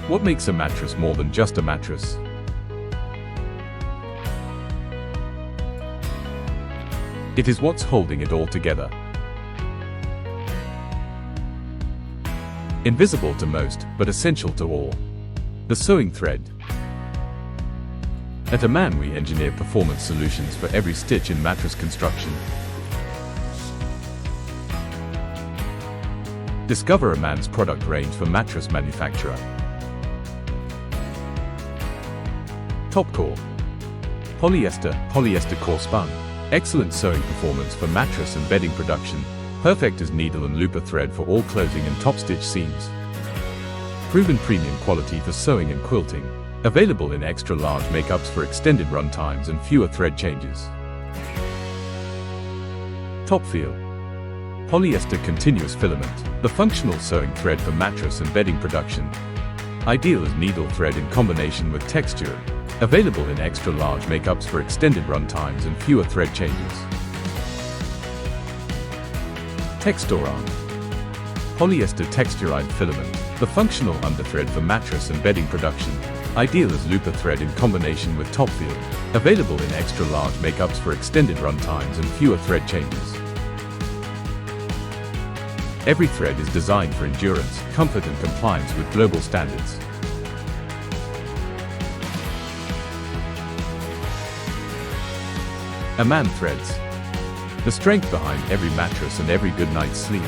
What makes a mattress more than just a mattress? It is what's holding it all together. Invisible to most, but essential to all. The sewing thread. At AMANN we engineer performance solutions for every stitch in mattress construction. Discover AMANN's product range for mattress manufacturer. Topcore. Polyester core spun. Excellent sewing performance for mattress and bedding production. Perfect as needle and looper thread for all closing and top stitch seams. Proven premium quality for sewing and quilting. Available in extra large makeups for extended run times and fewer thread changes. Topfil. Polyester continuous filament. The functional sewing thread for mattress and bedding production. Ideal as needle thread in combination with Texturan. Available in extra large makeups for extended run times and fewer thread changes. Texturan. Polyester texturized filament. The functional underthread for mattress and bedding production. Ideal as looper thread in combination with Topfil. Available in extra large makeups for extended run times and fewer thread changes. Every thread is designed for endurance, comfort and compliance with global standards. AMANN threads. The strength behind every mattress and every good night's sleep.